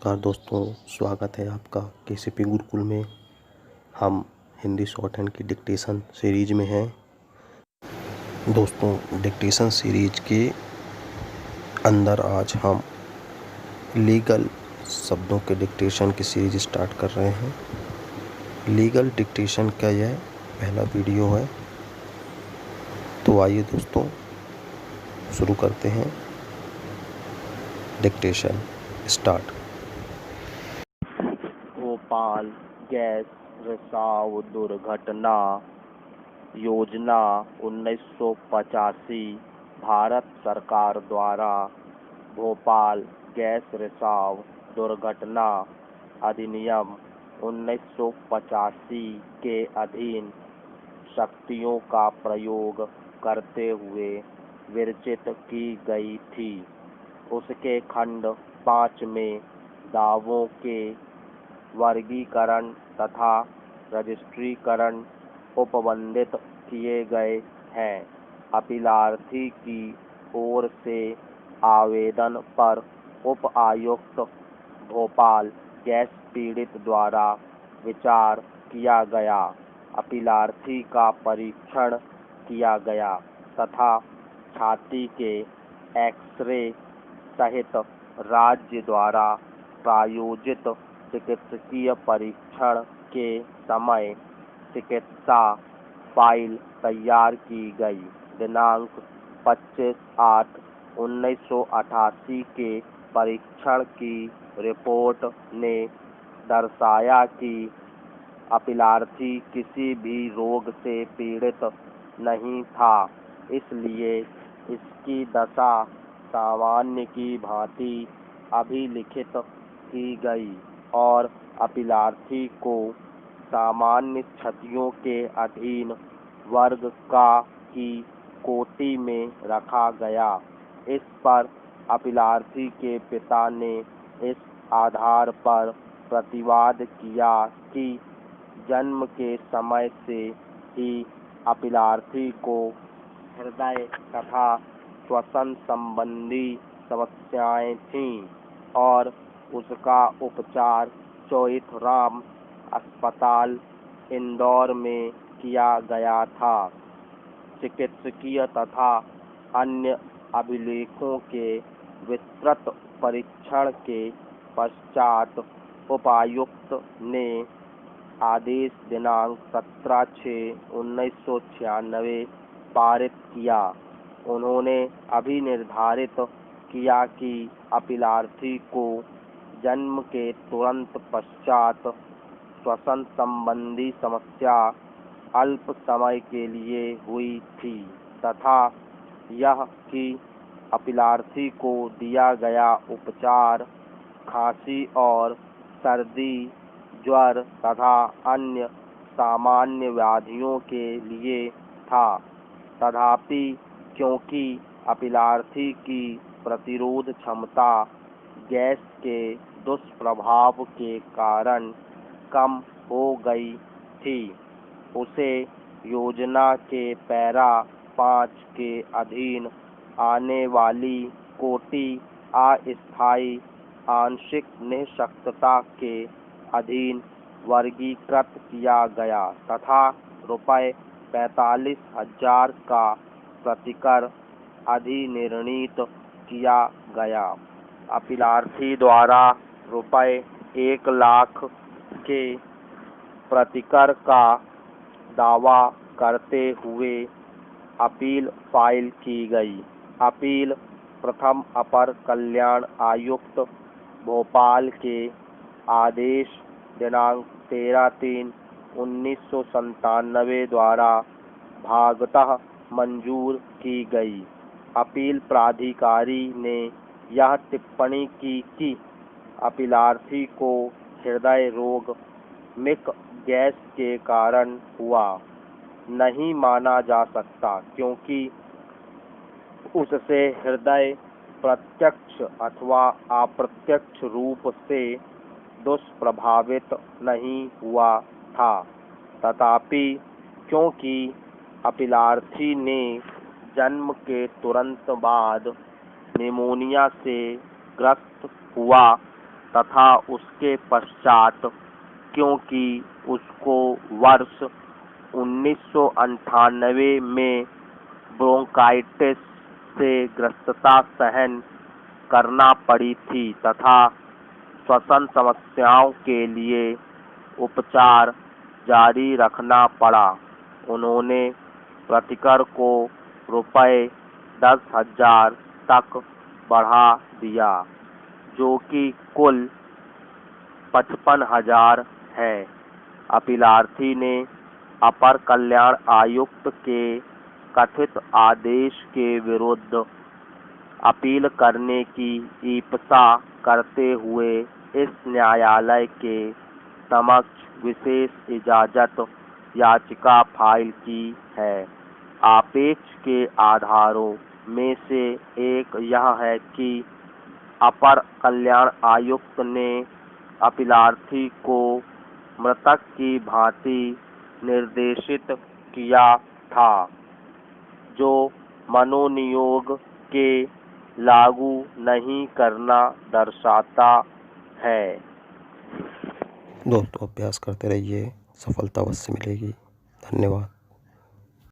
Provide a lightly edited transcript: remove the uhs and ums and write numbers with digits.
नमस्कार दोस्तों, स्वागत है आपका केसीपी गुरुकुल में। हम हिंदी शॉर्ट हैंड की डिक्टेशन सीरीज में हैं। दोस्तों, डिक्टेशन सीरीज के अंदर आज हम लीगल शब्दों के डिक्टेशन की सीरीज स्टार्ट कर रहे हैं। लीगल डिक्टेशन का यह पहला वीडियो है। तो आइए दोस्तों शुरू करते हैं। Dictation start. भोपाल गैस रिसाव दुर्घटना योजना 1985 भारत सरकार द्वारा भोपाल गैस रिसाव दुर्घटना अधिनियम 1985 के अधीन शक्तियों का प्रयोग करते हुए विरचित की गई थी। उसके खंड 5 में दावों के वर्गीकरण तथा रजिस्ट्रीकरण उपबंधित किए गए हैं। अपीलार्थी की ओर से आवेदन पर उप आयुक्त भोपाल गैस पीड़ित द्वारा विचार किया गया। अपीलार्थी का परीक्षण किया गया तथा छाती के एक्सरे सहित राज्य द्वारा प्रायोजित चिकित्सकीय परीक्षण के समय चिकित्सा फाइल तैयार की गई। दिनांक 25/8/1988 के परीक्षण की रिपोर्ट ने दर्शाया कि अपीलार्थी किसी भी रोग से पीड़ित नहीं था, इसलिए इसकी दशा सामान्य की भांति अभिलिखित की गई और अपीलार्थी को सामान्य क्षतियों के अधीन वर्ग का की कोटि में रखा गया। इस पर अपीलार्थी के पिता ने इस आधार पर प्रतिवाद किया कि जन्म के समय से ही अपीलार्थी को हृदय तथा श्वसन संबंधी समस्याएं थीं और उसका उपचार चोइथराम अस्पताल इंदौर में किया गया था। चिकित्सकीय तथा अन्य अभिलेखों के विस्तृत परीक्षण के पश्चात उपायुक्त ने आदेश दिनांक 17/6/1996 पारित किया। उन्होंने अभिनिर्धारित किया कि अपीलार्थी को जन्म के तुरंत पश्चात श्वसन संबंधी समस्या अल्प समय के लिए हुई थी तथा यह कि अपीलार्थी को दिया गया उपचार खांसी और सर्दी, ज्वर तथा अन्य सामान्य व्याधियों के लिए था। तथापि क्योंकि अपीलार्थी की प्रतिरोध क्षमता गैस के दुष्प्रभाव के कारण कम हो गई थी, उसे योजना के पैरा 5 के अधीन आने वाली कोटि अस्थायी आंशिक निःशक्तता के अधीन वर्गीकृत किया गया तथा ₹45,000 का प्रतिकर अधिनिर्णीत किया गया। अपीलार्थी द्वारा ₹1,00,000 के प्रतिकर का दावा करते हुए अपील फाइल की गई। अपील प्रथम अपर कल्याण आयुक्त भोपाल के आदेश दिनांक 13/3/1997 द्वारा भागतः मंजूर की गई। अपील प्राधिकारी ने यह टिप्पणी की कि अपीलार्थी को हृदय रोग मिक गैस के कारण हुआ नहीं माना जा सकता, क्योंकि उससे हृदय प्रत्यक्ष अथवा अप्रत्यक्ष रूप से दुष्प्रभावित नहीं हुआ था। तथापि क्योंकि अपीलार्थी ने जन्म के तुरंत बाद निमोनिया से ग्रस्त हुआ तथा उसके पश्चात क्योंकि उसको वर्ष 1998 में ब्रोंकाइटिस से ग्रस्तता सहन करना पड़ी थी तथा श्वसन समस्याओं के लिए उपचार जारी रखना पड़ा, उन्होंने प्रतिकर को रुपये 10,000 तक बढ़ा दिया, जो कि कुल 55,000 है। अपीलार्थी ने अपर कल्याण आयुक्त के कथित आदेश के विरुद्ध अपील करने की ईप्सा करते हुए इस न्यायालय के समक्ष विशेष इजाजत याचिका फाइल की है। आपेक्ष के आधारों में से एक यह है कि अपर कल्याण आयुक्त ने अपीलार्थी को मृतक की भांति निर्देशित किया था, जो मनोनियोग के लागू नहीं करना दर्शाता है। दोस्तों, अभ्यास करते रहिए, सफलता अवश्य मिलेगी। धन्यवाद।